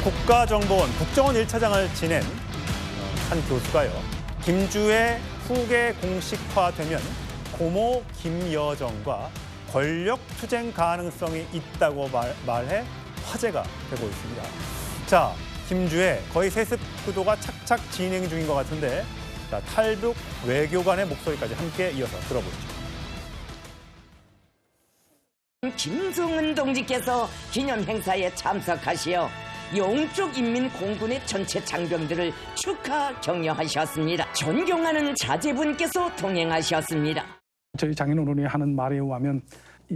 국가정보원 국정원 1차장을 지낸 한 교수가요. 김주의 후계 공식화되면 고모 김여정과 권력 투쟁 가능성이 있다고 말해 화제가 되고 있습니다. 자, 김주의 거의 세습 구도가 착착 진행 중인 것 같은데 자, 탈북 외교관의 목소리까지 함께 이어서 들어보죠. 김성은 동지께서 기념 행사에 참석하시어 영쪽 인민 공군의 전체 장병들을 축하 격려하셨습니다. 존경하는 자제분께서 동행하셨습니다. 저희 장인어른이 하는 말에 의하면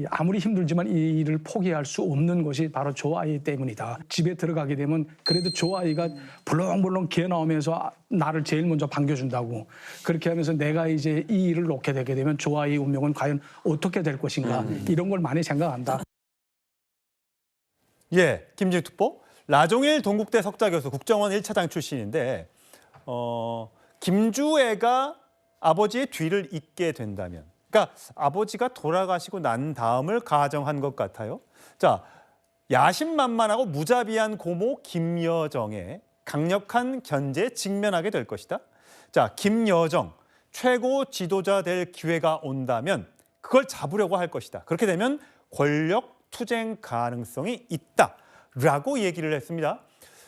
아무리 힘들지만 이 일을 포기할 수 없는 것이 바로 조 아이 때문이다. 집에 들어가게 되면 그래도 조 아이가 벌렁벌렁 기어 나오면서 나를 제일 먼저 반겨준다고. 그렇게 하면서 내가 이제 이 일을 놓게 되게 되면 조 아이의 운명은 과연 어떻게 될 것인가. 이런 걸 많이 생각한다. 예, 김진욱 특보. 라종일 동국대 석좌교수 국정원 1차장 출신인데 김주애가 아버지의 뒤를 잇게 된다면 그러니까 아버지가 돌아가시고 난 다음을 가정한 것 같아요. 자, 야심만만하고 무자비한 고모 김여정의 강력한 견제에 직면하게 될 것이다. 자, 김여정 최고 지도자 될 기회가 온다면 그걸 잡으려고 할 것이다. 그렇게 되면 권력 투쟁 가능성이 있다라고 얘기를 했습니다.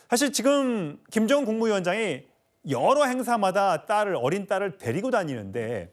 사실 지금 김정은 국무위원장이 여러 행사마다 어린 딸을 데리고 다니는데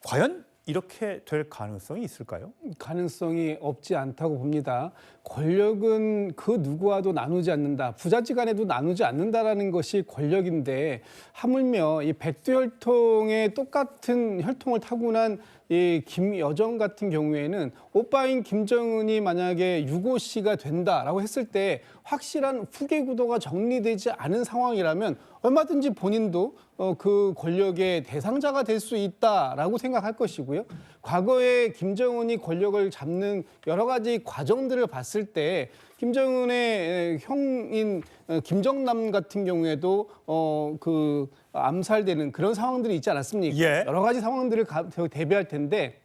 과연 이렇게 될 가능성이 있을까요? 가능성이 없지 않다고 봅니다. 권력은 그 누구와도 나누지 않는다. 부자지간에도 나누지 않는다라는 것이 권력인데 하물며 이 백두혈통의 똑같은 혈통을 타고난 이 김여정 같은 경우에는 오빠인 김정은이 만약에 유고씨가 된다라고 했을 때 확실한 후계 구도가 정리되지 않은 상황이라면 얼마든지 본인도 그 권력의 대상자가 될 수 있다라고 생각할 것이고요. 과거에 김정은이 권력을 잡는 여러 가지 과정들을 봤을 때 김정은의 형인 김정남 같은 경우에도 그 암살되는 그런 상황들이 있지 않았습니까? 예. 여러 가지 상황들을 대비할 텐데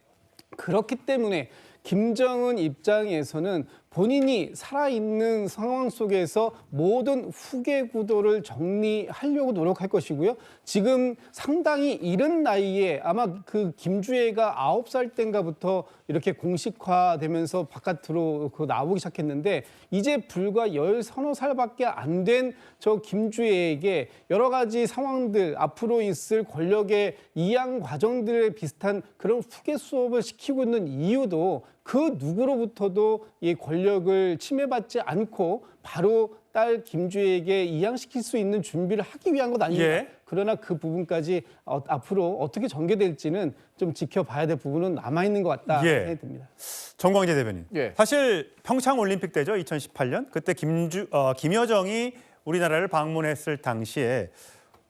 그렇기 때문에 김정은 입장에서는 본인이 살아있는 상황 속에서 모든 후계 구도를 정리하려고 노력할 것이고요. 지금 상당히 이른 나이에 아마 그 김주애가 9살 때인가부터 이렇게 공식화되면서 바깥으로 나오기 시작했는데 이제 불과 10서너 살밖에 안 된 저 김주애에게 여러 가지 상황들 앞으로 있을 권력의 이양 과정들에 비슷한 그런 후계 수업을 시키고 있는 이유도 그 누구로부터도 이 권력을 침해받지 않고 바로 딸 김주애에게 이양시킬 수 있는 준비를 하기 위한 것 아닙니까? 예. 그러나 그 부분까지 앞으로 어떻게 전개될지는 좀 지켜봐야 될 부분은 남아있는 것 같다 예. 생각이 듭니다. 정광재 대변인. 예. 사실 평창 올림픽 때죠. 2018년. 그때 김여정이 우리나라를 방문했을 당시에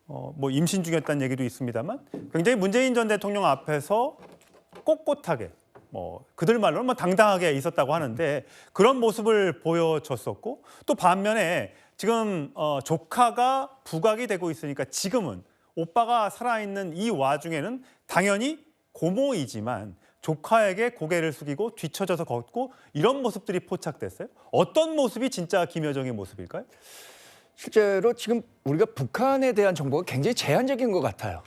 뭐 임신 중이었다는 얘기도 있습니다만 굉장히 문재인 전 대통령 앞에서 꼿꼿하게 그들 말로는 당당하게 있었다고 하는데 그런 모습을 보여줬었고 또 반면에 지금 조카가 부각이 되고 있으니까 지금은 오빠가 살아있는 이 와중에는 당연히 고모이지만 조카에게 고개를 숙이고 뒤처져서 걷고 이런 모습들이 포착됐어요. 어떤 모습이 진짜 김여정의 모습일까요? 실제로 지금 우리가 북한에 대한 정보가 굉장히 제한적인 것 같아요.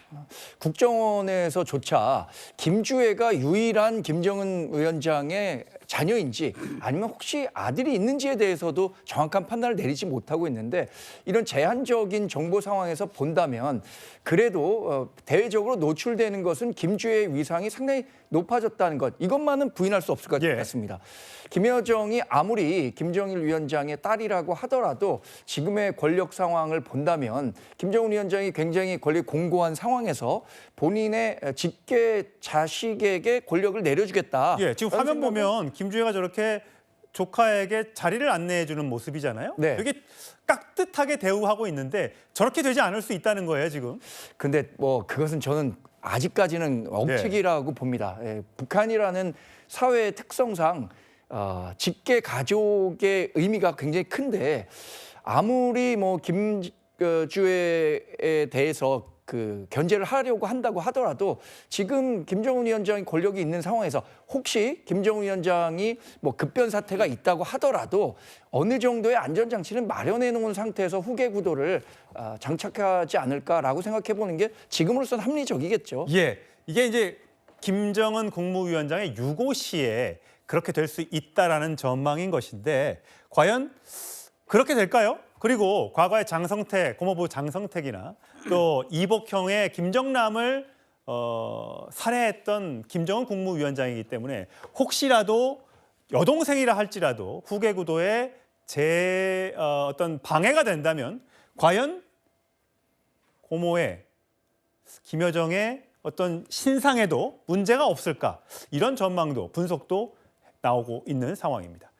국정원에서조차 김주애가 유일한 김정은 위원장의 자녀인지 아니면 혹시 아들이 있는지에 대해서도 정확한 판단을 내리지 못하고 있는데 이런 제한적인 정보 상황에서 본다면 그래도 대외적으로 노출되는 것은 김주애의 위상이 상당히 높아졌다는 것 이것만은 부인할 수 없을 것 같습니다. 김여정이 아무리 김정일 위원장의 딸이라고 하더라도 지금의 권력 상황을 본다면 김정은 위원장이 굉장히 권力공고한 상황에서 본인의 직계 자식에게 권력을 내려주겠다. 예, 지금 화면 보면 김주애가 저렇게 조카에게 자리를 안내해주는 모습이잖아요. 네. 되게 깍듯하게 대우하고 있는데 저렇게 되지 않을 수 있다는 거예요, 지금. 근데 그것은 저는 아직까지는 억측이라고 봅니다. 예, 북한이라는 사회의 특성상 직계 가족의 의미가 굉장히 큰데 아무리 김주애에 대해서 그 견제를 하려고 한다고 하더라도 지금 김정은 위원장이 권력이 있는 상황에서 혹시 김정은 위원장이 뭐 급변 사태가 있다고 하더라도 어느 정도의 안전장치는 마련해 놓은 상태에서 후계 구도를 장착하지 않을까라고 생각해 보는 게 지금으로서는 합리적이겠죠. 예, 이게 이제 김정은 국무위원장의 유고시에 그렇게 될 수 있다라는 전망인 것인데 과연 그렇게 될까요? 그리고 과거에 장성택, 고모부 장성택이나 또 이복형의 김정남을 살해했던 김정은 국무위원장이기 때문에 혹시라도 여동생이라 할지라도 후계 구도에 어떤 방해가 된다면 과연 고모의 김여정의 어떤 신상에도 문제가 없을까 이런 전망도 분석도 나오고 있는 상황입니다.